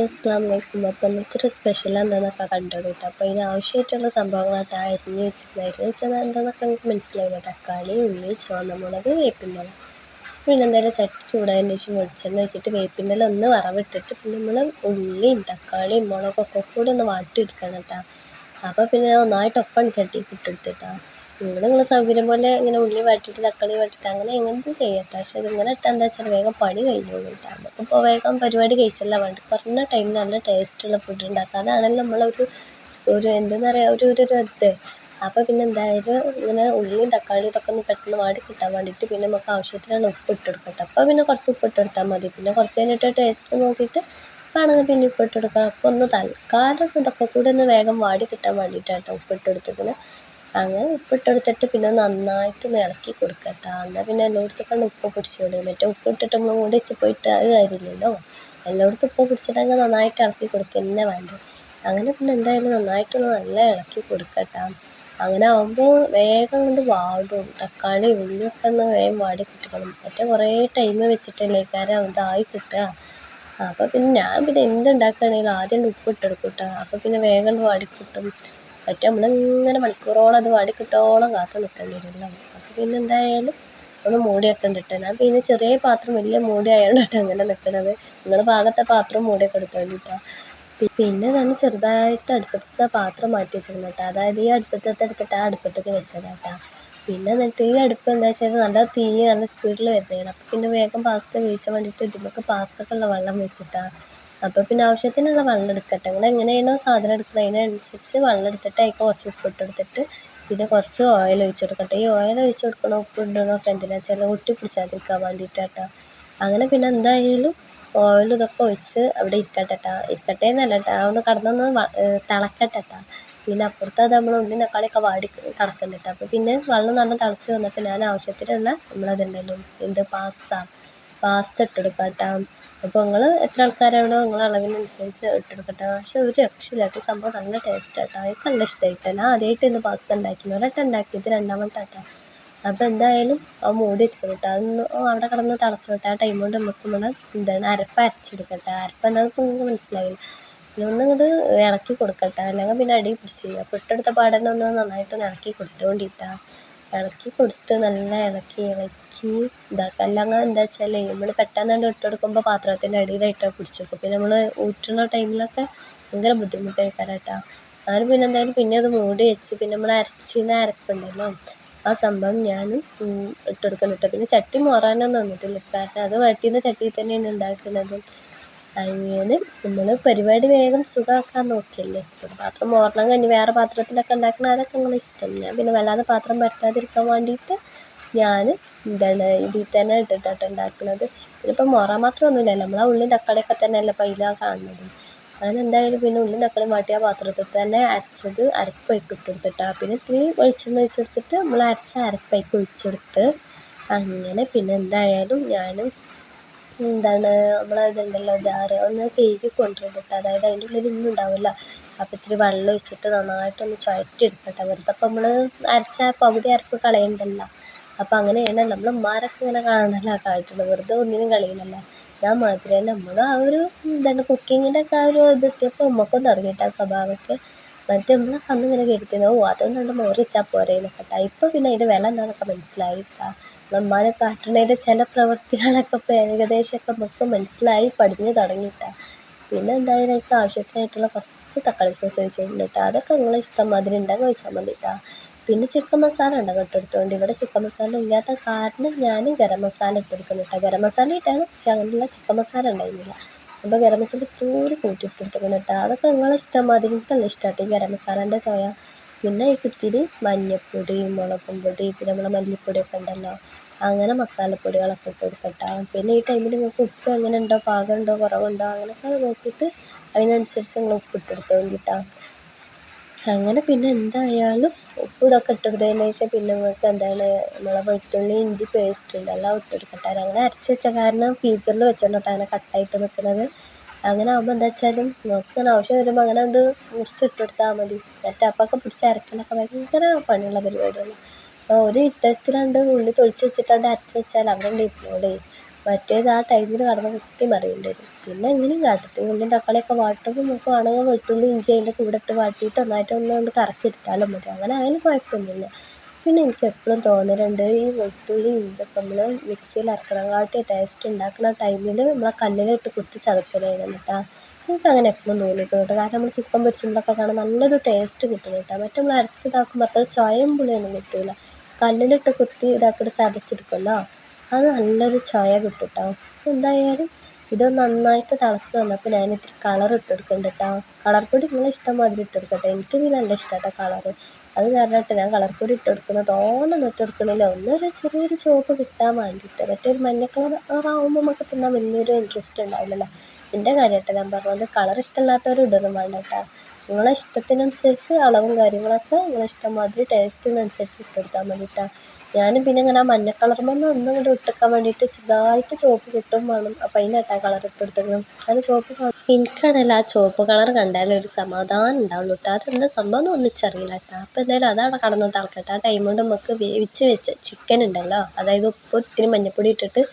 അസ്സലാമു അലൈക്കും. അപ്പോൾ ഇന്നത്തെ ഒരു സ്പെഷ്യൽ എന്താണെന്നൊക്കെ കണ്ടോളൂ കേട്ടോ. അപ്പോൾ ഇതിന് ആവശ്യമായിട്ടുള്ള സംഭവങ്ങളായിട്ട് അരിഞ്ഞ് വെച്ചാൽ എന്താണെന്നൊക്കെ നിങ്ങൾക്ക് മനസ്സിലായില്ല. തക്കാളി, ഉള്ളി, ചുവന്ന മുളക്, വേപ്പിൻ്റെ ഇല. പിന്നെ എന്തായാലും ചട്ടി ചൂടായതിന് ശേഷം വെളിച്ചെണ്ണ വെച്ചിട്ട് വേപ്പിൻ്റെ ഇല ഒന്ന് വറവിട്ടിട്ട് പിന്നെ നമ്മൾ ഉള്ളിയും തക്കാളിയും മുളകൊക്കെ കൂടി ഒന്ന് വാട്ടിയെടുക്കണം കേട്ടോ. അപ്പോൾ പിന്നെ ഒന്നായിട്ട് ഒപ്പം ചട്ടിക്ക് ഇട്ടെടുത്തിട്ടാണ് നിങ്ങൾ സൗകര്യം പോലെ ഇങ്ങനെ ഉള്ളി വാട്ടിയിട്ട് തക്കാളി വാട്ടിയിട്ട് അങ്ങനെ എങ്ങനത്തെ ചെയ്യട്ടെ. പക്ഷെ ഇതിങ്ങനെ ഇട്ടാൽ എന്താ വെച്ചാൽ വേഗം പണി കഴിഞ്ഞോളൂ കേട്ടോ. നമുക്കിപ്പോൾ വേഗം പരിപാടി കഴിച്ചല്ല വേണ്ട, കുറഞ്ഞ ടൈമിൽ നല്ല ടേസ്റ്റുള്ള ഫുഡ് ഉണ്ടാക്കുക. അതാണല്ലോ നമ്മളൊരു എന്താ പറയുക ഒരു ഇത്. അപ്പോൾ പിന്നെ എന്തായാലും ഇങ്ങനെ ഉള്ളിയും തക്കാളിയും ഇതൊക്കെ ഒന്ന് പെട്ടെന്ന് വാടി കിട്ടാൻ വേണ്ടിയിട്ട് പിന്നെ നമുക്ക് ആവശ്യത്തിനുള്ള ഉപ്പ് ഇട്ടെടുക്കട്ടെ. അപ്പോൾ പിന്നെ കുറച്ച് ഉപ്പ് ഇട്ടെടുത്താൽ മതി. പിന്നെ കുറച്ച് കഴിഞ്ഞിട്ട് ടേസ്റ്റ് നോക്കിയിട്ട് വേണമെങ്കിൽ പിന്നെ ഉപ്പ് ഇട്ടെടുക്കുക. അപ്പോൾ ഒന്ന് തൽക്കാലം ഇതൊക്കെ കൂടി ഒന്ന് വേഗം വാടി കിട്ടാൻ വേണ്ടിയിട്ടാട്ടോ ഉപ്പിട്ടെടുത്തിട്ട്. അങ്ങനെ ഉപ്പിട്ടെടുത്തിട്ട് പിന്നെ നന്നായിട്ടൊന്ന് ഇളക്കി കൊടുക്കട്ടോ. എന്നാൽ പിന്നെ എല്ലായിടത്തും ഉപ്പ് പിടിച്ചോളൂ. മറ്റേ ഉപ്പിട്ടിട്ട് നമ്മൾ മൂടി വെച്ച് പോയിട്ട് അത് കാര്യമില്ലല്ലോ. എല്ലായിടത്തും ഉപ്പ് പിടിച്ചിട്ടെങ്കിൽ നന്നായിട്ട് ഇളക്കി കൊടുക്കുക തന്നെ വേണ്ടത്. അങ്ങനെ പിന്നെ എന്തായാലും നന്നായിട്ടൊന്ന് നല്ല ഇളക്കി കൊടുക്കട്ടോ. അങ്ങനെ ആകുമ്പോൾ വേഗം കൊണ്ട് വാടും. തക്കാളി ഉള്ളിയൊക്കെ ഒന്ന് വേഗം വാടി കിട്ടണം. മറ്റേ കുറേ ടൈം വെച്ചിട്ടല്ലേ കാരണം ഇതായി കിട്ടുക. അപ്പോൾ പിന്നെ ഞാൻ പിന്നെ എന്തുണ്ടാക്കുകയാണെങ്കിലും ആദ്യം ഉപ്പിട്ടെടുക്കും കേട്ടോ. അപ്പോൾ പിന്നെ വേഗം വാടി കിട്ടും. മറ്റേ നമ്മളിങ്ങനെ മണിക്കൂറോളം അത് വാടി കിട്ടോളം കാത്തു നിൽക്കേണ്ടി വരുമല്ലോ. അപ്പോൾ പിന്നെ എന്തായാലും ഒന്ന് മൂടിയൊക്കെ ഉണ്ടിട്ട് ഞാൻ പിന്നെ ചെറിയ പാത്രം വലിയ മൂടി ആയതുകൊണ്ടാണ് അങ്ങനെ നിൽക്കുന്നത്. നിങ്ങൾ ഭാഗത്തെ പാത്രം മൂടിയൊക്കെ എടുത്തോണ്ടിട്ടാ. പിന്നെ ഞാൻ ചെറുതായിട്ട് അടുപ്പത്തെ പാത്രം മാറ്റി വെച്ചിരുന്നു കേട്ടോ. അതായത് ഈ അടുപ്പത്തെ എടുത്തിട്ട് ആ അടുപ്പത്തേക്ക് വെച്ചതാട്ടാ. പിന്നെ എന്നിട്ട് ഈ അടുപ്പ് എന്താ വെച്ചാൽ നല്ല തീ നല്ല സ്പീഡിൽ വരുന്നതാണ്. അപ്പോൾ പിന്നെ വേഗം പാസ്ത വേവിച്ചാൻ വേണ്ടിയിട്ട് ഇതിലേക്ക് പാസ്തക്കുള്ള വെള്ളം വെച്ചിട്ടാണ്. അപ്പോൾ പിന്നെ ആവശ്യത്തിനുള്ള വെള്ളം എടുക്കട്ടെ. നിങ്ങൾ എങ്ങനെയാണോ സാധനം എടുക്കുന്നത് അതിനനുസരിച്ച് വെള്ളം എടുത്തിട്ട് അതിൽ കുറച്ച് ഉപ്പിട്ടെടുത്തിട്ട് പിന്നെ കുറച്ച് ഓയിൽ ഒഴിച്ച് കൊടുക്കട്ടെ. ഈ ഓയിൽ ഒഴിച്ച് കൊടുക്കണം ഉപ്പ് ഇടണമൊക്കെ എന്തിനാ വെച്ചാൽ ഒട്ടി പിടിച്ചാതിരിക്കാൻ വേണ്ടിയിട്ടാട്ടോ. അങ്ങനെ പിന്നെ എന്തായാലും ഓയിൽ ഇതൊക്കെ ഒഴിച്ച് അവിടെ ഇരിക്കട്ടെ എന്നല്ല കേട്ടോ, ഒന്ന് കടന്നൊന്ന് തിളക്കട്ടെ കേട്ടോ. പിന്നെ അപ്പുറത്ത് അത് നമ്മൾ ഉള്ളി തക്കാളിയൊക്കെ വാടി കിടക്കുന്നുണ്ട്. അപ്പോൾ പിന്നെ വെള്ളം നല്ല തിളച്ച് വന്നപ്പോൾ ഞാൻ ആവശ്യത്തിനുള്ള നമ്മളതുണ്ടല്ലോ പാസ്ത ഇട്ടെടുക്കാം കേട്ടോ. അപ്പോൾ നിങ്ങൾ എത്ര ആൾക്കാരാണോ നിങ്ങളെ അളവിനനുസരിച്ച് ഇട്ടെടുക്കട്ടെ. പക്ഷെ ഒരു രക്ഷയില്ലാത്ത സംഭവം നല്ല ടേസ്റ്റ് കേട്ടോ. എനിക്ക് നല്ല ഇഷ്ടമായിട്ടോ. ഞാൻ ആദ്യമായിട്ട് ഇന്ന് പാസ്ത ഉണ്ടാക്കിയിരുന്നു. ഒരട്ടം ഉണ്ടാക്കിയത് രണ്ടാമത്തെ കേട്ടോ. അപ്പോൾ എന്തായാലും മൂടി വെച്ചിട്ട് അതൊന്ന് അവിടെ കിടന്ന് തിളച്ചോട്ടെ. ആ ടൈം കൊണ്ട് നമുക്ക് നമ്മൾ അരപ്പ് അരച്ചെടുക്കട്ടെ. അരപ്പ് എന്താണെന്ന് നിങ്ങൾക്ക് മനസ്സിലായില്ല. പിന്നെ ഒന്നിങ്ങോട്ട് ഇളക്കി കൊടുക്കട്ടെ, അല്ലെങ്കിൽ പിന്നെ അടി പിടിച്ച്. അപ്പോൾ ഇട്ടെടുത്ത പാടന്നെ ഒന്ന് നന്നായിട്ടൊന്ന് ഇളക്കി കൊടുത്തുകൊണ്ടിട്ടാ. ഇളക്കി കൊടുത്ത് നല്ല ഇളക്കി ഇതാക്കുക. അല്ലെങ്കിൽ എന്താ വെച്ചാൽ നമ്മൾ പെട്ടെന്ന് ഇട്ടെടുക്കുമ്പോൾ പാത്രത്തിൻ്റെ അടിയിലായിട്ട് പിടിച്ചു വെക്കും. പിന്നെ നമ്മൾ ഊറ്റുന്ന ടൈമിലൊക്കെ ഭയങ്കര ബുദ്ധിമുട്ടായിരിക്കും കേട്ടോ. ഞാൻ പിന്നെ എന്തായാലും പിന്നെ അത് മൂടി വെച്ച് പിന്നെ നമ്മൾ അരച്ചിരുന്ന അരപ്പുണ്ടല്ലോ ആ സംഭവം ഞാൻ ഇട്ടെടുക്കുന്നുണ്ട്. പിന്നെ ചട്ടി മോറാനൊന്നും വന്നിട്ടില്ല കാരണം അത് വഴറ്റിയിരുന്ന ചട്ടിയിൽ തന്നെയാണ് ഉണ്ടാക്കുന്നത്. അങ്ങനെ നമ്മൾ പരിപാടി വേഗം സുഖമാക്കാൻ നോക്കിയല്ലേ. ഒരു പാത്രം മോറണം കഴിഞ്ഞ് വേറെ പാത്രത്തിലൊക്കെ ഉണ്ടാക്കുന്ന അതൊക്കെ നിങ്ങൾ ഇഷ്ടം. ഞാൻ പിന്നെ വല്ലാതെ പാത്രം പരത്താതിരിക്കാൻ വേണ്ടിയിട്ട് ഞാൻ ഇതിൽ തന്നെ ഇട്ടിട്ടാണ് ഉണ്ടാക്കുന്നത്. ഇതിപ്പോൾ മോറാൻ മാത്രമൊന്നുമില്ലല്ലോ, നമ്മളാ ഉള്ളി തക്കാളിയൊക്കെ തന്നെയല്ലേ പൈലാണ് കാണുന്നത്. അങ്ങനെ എന്തായാലും പിന്നെ ഉള്ളി തക്കാളി മാറ്റിയ പാത്രത്തിൽ തന്നെ അരപ്പ് ഇട്ടെടുത്തിട്ടാ. പിന്നെ ഇത്തിരി വെളിച്ചെണ്ണ ഒഴിച്ചെടുത്തിട്ട് നമ്മൾ അരച്ച അരപ്പയ്ക്ക് ഒഴിച്ചെടുത്ത് അങ്ങനെ പിന്നെ എന്തായാലും ഞാനും നമ്മളതുണ്ടല്ലോ ജാറ് ഒന്ന് കഴുകി കൊണ്ടുവന്നിട്ട്, അതായത് അതിൻ്റെ ഉള്ളിൽ ഇന്നും ഉണ്ടാവില്ല. അപ്പോൾ ഇത്തിരി വെള്ളം ഒഴിച്ചിട്ട് നന്നായിട്ടൊന്ന് ചുഴറ്റിയെടുക്കട്ടെ. വെറുതെ അപ്പോൾ നമ്മൾ അരച്ച പകുതി അരപ്പ് കളയണ്ടല്ലോ. അപ്പോൾ അങ്ങനെയാണ് നമ്മൾ ഉമ്മാരൊക്കെ ഇങ്ങനെ കാണണമല്ലോ കാട്ടുള്ളത്. വെറുതെ ഒന്നിനും കളയില്ലല്ലോ. ഞാൻ മാത്രമേ നമ്മൾ ആ ഒരു കുക്കിങ്ങിൻ്റെ ഒക്കെ ആ ഒരു ഇത് എത്തിയപ്പോൾ ഉമ്മക്കൊന്നും തുടങ്ങിയിട്ട് ആ സ്വഭാവമൊക്കെ. മറ്റേ നമ്മളൊക്കെ അന്ന് ഇങ്ങനെ കരുതുന്നു അതൊന്നും കണ്ട് മോറിച്ചാൽ പോരേന്നൊക്കെ കേട്ടോ. ഇപ്പോൾ പിന്നെ അതിൻ്റെ വില എന്താണെന്നൊക്കെ മനസ്സിലായിട്ടാ. നമ്മാരെ കാട്ടുന്നതിൻ്റെ ചില പ്രവൃത്തികളൊക്കെ ഇപ്പോൾ ഏകദേശമൊക്കെ നമുക്ക് മനസ്സിലായി പഠിഞ്ഞ് തുടങ്ങിയിട്ടാ. പിന്നെ എന്തായാലും അതിലേക്ക് ആവശ്യത്തിനായിട്ടുള്ള കുറച്ച് തക്കാളി സോസ് ഒഴിച്ചിട്ടുണ്ട് കേട്ടോ. അതൊക്കെ നിങ്ങളെ ഇഷ്ടം മാതിരി ഉണ്ടാക്കി ഒഴിച്ചാൽ മതി കേട്ടോ. പിന്നെ ചിക്കൻ മസാല ഉണ്ടാകും ഇട്ടെടുത്തുകൊണ്ട്. ഇവിടെ ചിക്കൻ മസാല ഇല്ലാത്ത കാരണം ഞാൻ ഗരം മസാല ഇട്ടെടുക്കുന്നു കേട്ടോ. ഗരം മസാല ഇട്ടാണ് പക്ഷെ അങ്ങനെയുള്ള ചിക്കൻ മസാല ഉണ്ടായിരുന്നില്ല. അപ്പോൾ ഗരം മസാല ഇത്തിരി കൂട്ടിയിട്ടെടുത്തുകൊണ്ട് കേട്ടോ. അതൊക്കെ നിങ്ങളെ ഇഷ്ടം മാതിരി എനിക്കല്ല ഇഷ്ടമായിട്ട് ഈ ഗരം മസാലേൻ്റെ ചോയ. പിന്നെ ഈ ഇത്തിരി മഞ്ഞൾപ്പൊടി മുളകും പൊടി പിന്നെ നമ്മളെ മല്ലിപ്പൊടിയൊക്കെ ഉണ്ടല്ലോ അങ്ങനെ മസാലപ്പൊടികളൊക്കെ ഇട്ട് കൊടുക്കട്ടെ. പിന്നെ ഈ ടൈമിൽ നിങ്ങൾക്ക് ഉപ്പ് എങ്ങനെ ഉണ്ടോ പാകമുണ്ടോ കുറവുണ്ടോ അങ്ങനെയൊക്കെ നോക്കിയിട്ട് അതിനനുസരിച്ച് നിങ്ങൾ ഉപ്പ് ഇട്ടെടുത്തോണ്ട് കേട്ടോ. അങ്ങനെ പിന്നെ എന്തായാലും ഉപ്പ് ഇതൊക്കെ ഇട്ടെടുത്തതിന് ശേഷം പിന്നെ നിങ്ങൾക്ക് എന്താണ് നമ്മളെ വെളുത്തുള്ളി ഇഞ്ചി പേസ്റ്റ് ഉണ്ട് എല്ലാം ഇട്ടെടുക്കട്ടെ. അങ്ങനെ അരച്ച് വെച്ച കാരണം ഫ്രീസറിൽ വെച്ചോട്ടോ അങ്ങനെ കട്ടായിട്ട് നിൽക്കുന്നത്. അങ്ങനെ ആകുമ്പോൾ എന്താ വെച്ചാലും നമുക്ക് ഇങ്ങനെ ആവശ്യം വരുമ്പോൾ അങ്ങനെ ഉണ്ട് മുറിച്ചിട്ടെടുത്താൽ മതി. മറ്റേ അപ്പൊക്കെ പിടിച്ച് അരക്കലൊക്കെ ഭയങ്കര പണിയുള്ള പരിപാടിയാണ്. അപ്പോൾ ഒരു ഇരുത്തത്തിലാണ്ട് ഉള്ളി തൊളിച്ച് വെച്ചിട്ട് അത് അരച്ച് വെച്ചാൽ അവിടെ ഉണ്ട് ഇരുന്നോളേ. മറ്റേത് ആ ടൈമിൽ കടന്ന് കുത്തി മറിയേണ്ടി വരും. പിന്നെ എങ്ങനെയും കാട്ടിട്ട് ഉള്ളിയും തക്കാളിയൊക്കെ വാട്ടുമ്പോൾ നമുക്ക് വേണമെങ്കിൽ വെളുത്തുള്ളി ഇഞ്ചി അതിൻ്റെ കൂടെ ഇട്ട് വാട്ടിയിട്ട് ഒന്നായിട്ട് കൊണ്ട് കറക്കി എടുത്താലും മതി. അങ്ങനെ ആയാലും കുഴപ്പമൊന്നുമില്ല. പിന്നെ എനിക്ക് എപ്പോഴും തോന്നലുണ്ട് ഈ വെളുത്തുള്ളി ഇഞ്ചിയൊക്കെ നമ്മൾ മിക്സിയിൽ അരക്കണക്കാട്ടി ടേസ്റ്റ് ഉണ്ടാക്കുന്ന ടൈമിൽ നമ്മളെ കല്ലിലിട്ട് കുത്തി ചതക്കലാണ് കേട്ടോ. എനിക്കങ്ങനെ എപ്പോഴും തോന്നിയിട്ടുണ്ട് കേട്ടോ. കാരണം നമ്മൾ ചിക്കൻ പൊരിച്ചുമ്പോഴൊക്കെ കാണാൻ നല്ലൊരു ടേസ്റ്റ് കിട്ടും കേട്ടോ. മറ്റേ നമ്മൾ അരച്ചിതാക്കുമ്പോൾ അത്ര ചൊയയും പുളിയൊന്നും കിട്ടില്ല. കല്ലിലിട്ട് കുത്തി ഇതാക്കിയിട്ട് ചതച്ചെടുക്കുമല്ലോ, അത് നല്ലൊരു ചൊയ കിട്ടും കേട്ടോ. എന്തായാലും ഇത് നന്നായിട്ട് തിളച്ച് വന്നപ്പോൾ ഞാൻ ഇത്തിരി കളർ ഇട്ട് കൊടുക്കുന്നുണ്ട് കേട്ടോ. കളർ പൊടി നിങ്ങൾ ഇഷ്ടം മാതിരി ഇട്ട് കൊടുക്കട്ടെ. എനിക്ക് പിന്നെ നല്ല ഇഷ്ടമാട്ടോ കളറ്. അത് കാരണമായിട്ട് ഞാൻ കളർ പൊടി ഇട്ട് കൊടുക്കുന്നത് തോനൊന്നും ഇട്ട് കൊടുക്കണില്ല. ഒന്നൊരു ചെറിയൊരു ചുവപ്പ് കിട്ടാൻ വേണ്ടിയിട്ട്. മറ്റൊരു മഞ്ഞ കളറാകുമ്പോൾ നമുക്ക് തിന്നാൻ വലിയൊരു ഇൻട്രസ്റ്റ് ഉണ്ടാവില്ലല്ലോ. എൻ്റെ കാര്യമായിട്ട് ഞാൻ പറഞ്ഞത്. കളർ ഇഷ്ടമില്ലാത്തവർ ഇടൊന്നും വേണ്ട കേട്ടോ. നിങ്ങളെ ഇഷ്ടത്തിനനുസരിച്ച് അളവും കാര്യങ്ങളൊക്കെ നിങ്ങളെ ഇഷ്ടം മാതിരി ടേസ്റ്റിനനുസരിച്ച് ഇട്ട് കൊടുത്താൽ മതി കേട്ടോ. ഞാനും പിന്നെ ഇങ്ങനെ ആ മഞ്ഞ കളറുമ്പോൾ ഒന്നും കൂടെ ഇട്ടെടുക്കാൻ വേണ്ടിയിട്ട് ചെറുതായിട്ട് ചുവപ്പ് കിട്ടും വേണം. അപ്പം അതിനായിട്ടാ കളർ ഇട്ട് കൊടുത്തേക്കണം. അത് ചുവപ്പ് എനിക്കാണല്ലോ ആ ചുവപ്പ് കളർ കണ്ടാലേ ഒരു സമാധാനം ഉണ്ടാവുള്ളൂ കേട്ടോ. അതെന്താ സംഭവം ഒന്നിച്ചറിയില്ല കേട്ടോ. അപ്പോൾ എന്തായാലും അതവിടെ കടന്ന് തിളക്കട്ടെ. ആ ടൈം കൊണ്ട് നമുക്ക് വേവിച്ച് വെച്ച ചിക്കൻ ഉണ്ടല്ലോ, അതായത് ഉപ്പ് ഇത്തിരി മഞ്ഞപ്പൊടി ഇട്ടിട്ട്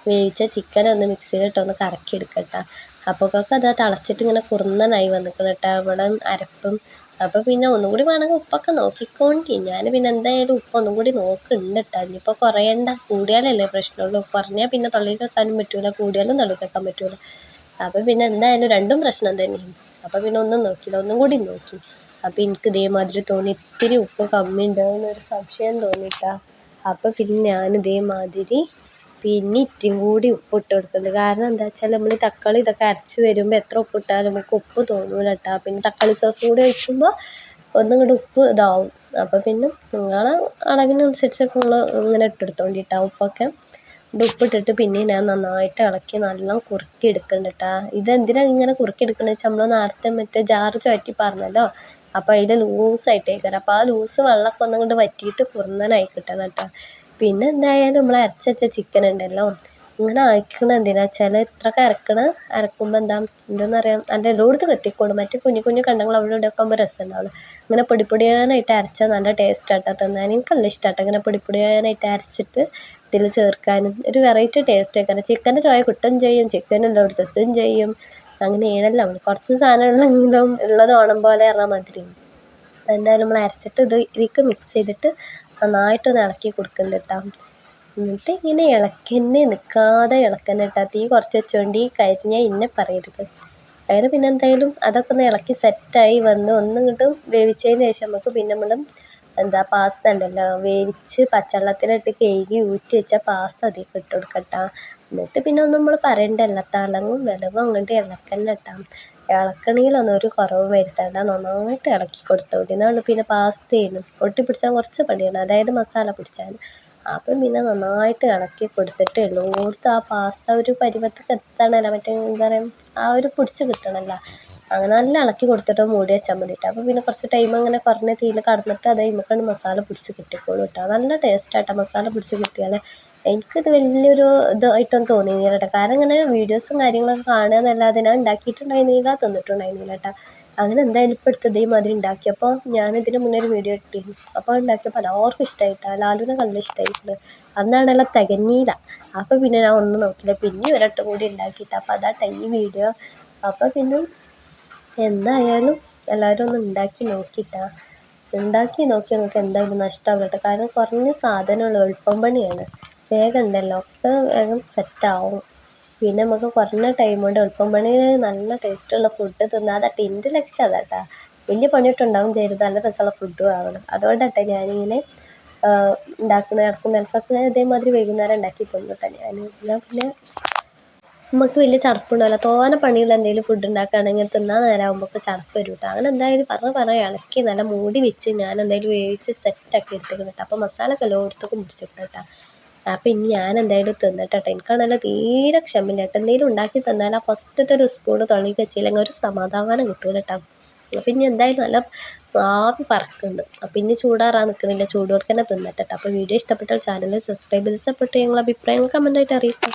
വേവിച്ച ചിക്കനെ ഒന്ന് മിക്സിയിലിട്ടൊന്ന് കറക്കി എടുക്കട്ടോ. അപ്പോഴൊക്കെ അത് തിളച്ചിട്ട് ഇങ്ങനെ കുറുന്നനായി വന്നിക്കണം കേട്ടോ ഇവിടെ അരപ്പും. അപ്പോൾ പിന്നെ ഒന്നും കൂടി വേണമെങ്കിൽ ഉപ്പൊക്കെ നോക്കിക്കോണ്ടി. ഞാൻ പിന്നെ എന്തായാലും ഉപ്പ് ഒന്നും കൂടി നോക്കുന്നുണ്ട് കേട്ടോ. ഇനിയിപ്പോൾ കുറയണ്ട, കൂടിയാലല്ലേ പ്രശ്നമുള്ളൂ. കുറഞ്ഞാൽ പിന്നെ തൊള്ളിക്ക് വെക്കാനും പറ്റൂല, കൂടിയാലും തൊള്ളിക്ക് വെക്കാൻ പറ്റൂല. അപ്പോൾ പിന്നെ എന്തായാലും രണ്ടും പ്രശ്നം തന്നെയാണ്. അപ്പോൾ പിന്നെ ഒന്നും നോക്കിയില്ല, ഒന്നും കൂടി നോക്കി. അപ്പോൾ എനിക്ക് ഇതേമാതിരി തോന്നി ഇത്തിരി ഉപ്പ് കമ്മി ഉണ്ടോയെന്നൊരു സംശയം തോന്നിയിട്ടാ. അപ്പോൾ പിന്നെ ഞാൻ ഇതേമാതിരി പിന്നെ ഇത്തിരി കൂടി ഉപ്പ് ഇട്ട് കൊടുക്കുന്നുണ്ട്. കാരണം എന്താ വെച്ചാൽ നമ്മൾ ഈ തക്കാളി ഇതൊക്കെ അരച്ച് വരുമ്പോൾ എത്ര ഉപ്പിട്ടാലും നമുക്ക് ഉപ്പ് തോന്നൂല കേട്ടോ. പിന്നെ തക്കാളി സോസ് കൂടി ഒഴിക്കുമ്പോൾ ഒന്നും കൂടി ഉപ്പ് ഇതാവും. അപ്പോൾ പിന്നെ നിങ്ങളെ അളവിനനുസരിച്ചൊക്കെ നിങ്ങൾ ഇങ്ങനെ ഇട്ടെടുത്തോണ്ടിട്ടാ ഉപ്പൊക്കെ. ഉപ്പിട്ടിട്ട് പിന്നെ ഞാൻ നന്നായിട്ട് ഇളക്കി നല്ല കുറുക്കി എടുക്കുന്നുണ്ട് കേട്ടോ. ഇതെന്തിനാണ് ഇങ്ങനെ കുറുക്കി എടുക്കുന്നത് വെച്ചാൽ നമ്മൾ നേരത്തെ മറ്റേ ജാറ് ചുവറ്റി പറഞ്ഞല്ലോ, അപ്പോൾ അതിൽ ലൂസായിട്ടേക്കാരം. അപ്പോൾ ആ ലൂസ് വെള്ളമൊക്കെ ഒന്നും കൊണ്ട് വറ്റിയിട്ട് കുറുന്നനായി കിട്ടണം കേട്ടോ. പിന്നെ എന്തായാലും നമ്മൾ അരച്ച് വെച്ച ചിക്കൻ ഉണ്ടല്ലോ, ഇങ്ങനെ അരക്കണത് എന്തിനാ വെച്ചാൽ ഇത്രയൊക്കെ അരക്കുമ്പോൾ എന്താണെന്ന് അറിയാം, നല്ല എല്ലായിടത്തും എത്തിക്കോളും. മറ്റേ കുഞ്ഞു കുഞ്ഞു കണ്ടങ്ങൾ അവിടെ ഇവിടെ ഒക്കെ ആകുമ്പോൾ രസം ഉണ്ടാവുള്ളൂ. ഇങ്ങനെ പൊടിപ്പൊടിയാനായിട്ട് അരച്ചാൽ നല്ല ടേസ്റ്റ് ആട്ടോ തിന്നാൻ. എനിക്ക് നല്ല ഇഷ്ടമാട്ടോ ഇങ്ങനെ പൊടിപ്പൊടിയാനായിട്ട് അരച്ചിട്ട് ഇതിൽ ചേർക്കാനും. ഒരു വെറൈറ്റി ടേസ്റ്റ് ആക്കാനും. ചിക്കൻ്റെ ചോയ കിട്ടുകയും ചെയ്യും, ചിക്കൻ എല്ലായിടത്തും എത്തുകയും ചെയ്യും. അങ്ങനെയാണല്ലോ കുറച്ച് സാധനങ്ങളെങ്കിലും ഉള്ളത് ഓണം പോലെ പറഞ്ഞാൽ മാതിരി. എന്തായാലും നമ്മൾ അരച്ചിട്ട് ഇതിലേക്ക് മിക്സ് ചെയ്തിട്ട് നന്നായിട്ടൊന്ന് ഇളക്കി കൊടുക്കുന്നുണ്ട് കേട്ടോ. എന്നിട്ട് ഇങ്ങനെ ഇളക്കന്നെ നിൽക്കാതെ ഇളക്കന്നെ കേട്ടോ. തീ കുറച്ച് വെച്ചോണ്ടി, കരിഞ്ഞാൽ ഇന്നെ പറയരുത്. അങ്ങനെ പിന്നെ എന്തായാലും അതൊക്കെ ഒന്ന് ഇളക്കി സെറ്റായി വന്ന് ഒന്നിങ്ങോട്ട് വേവിച്ചതിന് ശേഷം നമുക്ക് പിന്നെ നമ്മൾ പാസ്ത ഉണ്ടല്ലോ വേവിച്ച് പച്ചവെള്ളത്തിലിട്ട് കഴുകി ഊറ്റി വെച്ച പാസ്ത അതിലേക്ക് ഇട്ട് കൊടുക്കട്ടോ. എന്നിട്ട് പിന്നെ ഒന്നും നമ്മൾ പറയണ്ടല്ലോ, തലങ്ങും വിലങ്ങും അങ്ങോട്ട് ഇളക്കന്നെ കേട്ടോ. ഇളക്കണീലൊന്നും ഒരു കുറവും വരുത്തണ്ട, നന്നായിട്ട് ഇളക്കി കൊടുത്തോണ്ടി. എന്നാണ് പിന്നെ പാസ്ത ചെയ്യണം ഒട്ടിപ്പിടിച്ചാൽ കുറച്ച് പണിയാണ്, അതായത് മസാല പിടിച്ചാൽ. അപ്പം പിന്നെ നന്നായിട്ട് ഇളക്കി കൊടുത്തിട്ട് എല്ലായിടത്തും ആ പാസ്ത ഒരു പരുവത്തൊക്കെ എത്തണമല്ലോ, മറ്റേ എന്താ പറയുക ആ ഒരു പിടിച്ച് കിട്ടണമല്ലോ. അങ്ങനെ നല്ല ഇളക്കി കൊടുത്തിട്ട് മൂടി വെച്ചാൽ മതി കേട്ടോ. അപ്പോൾ പിന്നെ കുറച്ച് ടൈം അങ്ങനെ കുറഞ്ഞ തീയിൽ കടന്നിട്ട് അത് കഴിയുമ്പോഴാണ് മസാല പിടിച്ച് കിട്ടിക്കോളൂ കേട്ടോ. നല്ല ടേസ്റ്റായിട്ടോ മസാല പിടിച്ച് കിട്ടിയാൽ. എനിക്കിത് വലിയൊരു ഇതായിട്ടൊന്നും തോന്നിയില്ല കേട്ടോ. കാരണം ഇങ്ങനെ വീഡിയോസും കാര്യങ്ങളൊക്കെ കാണുക എന്നല്ലാതെ ഞാൻ ഉണ്ടാക്കിയിട്ടുണ്ടായിരുന്നില്ല, തിന്നിട്ടുണ്ടായിരുന്നില്ല കേട്ടോ. അങ്ങനെ എന്തായാലും ഇപ്പോൾ എടുത്ത് ഇതേമാതിരി ഉണ്ടാക്കിയപ്പോൾ ഞാനിതിന് മുന്നേ ഒരു വീഡിയോ ഇട്ടിരുന്നു. അപ്പോൾ ഉണ്ടാക്കിയപ്പോൾ എല്ലാവർക്കും ഇഷ്ടമായിട്ടാണ്. ലാലുവിനെ നല്ല ഇഷ്ടമായിട്ടുണ്ട്. അന്നാണെല്ലാം തികഞ്ഞില്ല. അപ്പോൾ പിന്നെ ഞാൻ ഒന്നും നോക്കില്ല, പിന്നെ ഒരട്ടം കൂടി ഉണ്ടാക്കിയിട്ട്. അപ്പോൾ അതാട്ടെ ഈ വീഡിയോ. അപ്പോൾ പിന്നെ എന്തായാലും എല്ലാവരും ഒന്ന് ഉണ്ടാക്കി നോക്കിയിട്ടാ. ഉണ്ടാക്കി നോക്കി നമുക്ക് എന്തായാലും നഷ്ടമാവും കേട്ടോ. കാരണം കുറഞ്ഞ സാധനമുള്ള എളുപ്പം പണിയാണ്. വേഗം ഉണ്ടല്ലോ ഒക്കെ വേഗം സെറ്റാവും. പിന്നെ നമുക്ക് കുറഞ്ഞ ടൈം കൊണ്ട് എളുപ്പം പണി നല്ല ടേസ്റ്റുള്ള ഫുഡ് തിന്നാതെ എൻ്റെ ലക്ഷ്യം അതാട്ടാ. വലിയ പണിയിട്ടുണ്ടാവും ചെയ്യരുത്, നല്ല രസമുള്ള ഫുഡും ആവണം. അതുകൊണ്ടാട്ടെ ഞാനിങ്ങനെ ഉണ്ടാക്കുന്ന ഇടക്കും നിലക്കൊക്കെ ഇതേമാതിരി വൈകുന്നേരം ഉണ്ടാക്കി തിന്നിട്ടാ ഞാൻ പിന്നെ നമുക്ക് വലിയ ചടപ്പുണ്ടാവില്ല. തോനെ പണിയുള്ള എന്തെങ്കിലും ഫുഡ് ഉണ്ടാക്കുകയാണെങ്കിൽ തിന്നാൻ നേരമാകുമ്പോൾ ചടപ്പ് വരും കേട്ടോ. അങ്ങനെ എന്തായാലും പറഞ്ഞ് ഇളക്കി നല്ല മൂടി വെച്ച് ഞാൻ എന്തായാലും വേവിച്ച് സെറ്റാക്കി എടുത്തേക്കണം കേട്ടോ. അപ്പോൾ മസാല ഒക്കെ എല്ലായിടത്തേക്കും പിടിച്ചിട്ട് കേട്ടോ. അപ്പോൾ ഇനി ഞാൻ എന്തായാലും തിന്നിട്ടെ. എനിക്കാണല്ലോ തീരെ ക്ഷമയില്ല കേട്ടോ. എന്തെങ്കിലും ഉണ്ടാക്കി തന്നാൽ ആ ഫസ്റ്റത്തെ ഒരു സ്പൂണ് തൊള്ളിക്ക് വെച്ചില്ലെങ്കിൽ ഒരു സമാധാനം കിട്ടൂല കേട്ടോ. അപ്പം ഇനി എന്തായാലും നല്ല ആവി പറക്കുന്നുണ്ട്. അപ്പം ഇനി ചൂടാറാൻ നിൽക്കണില്ല, ചൂടോടെ തന്നെ തിന്നിട്ടെ. അപ്പോൾ വീഡിയോ ഇഷ്ടപ്പെട്ടാൽ ചാനൽ സബ്സ്ക്രൈബ് ചെയ്ത് സപ്പോർട്ട് ചെയ്യുക. നിങ്ങളുടെ അഭിപ്രായങ്ങൾ കമൻറ്റായിട്ട് അറിയിക്കാം.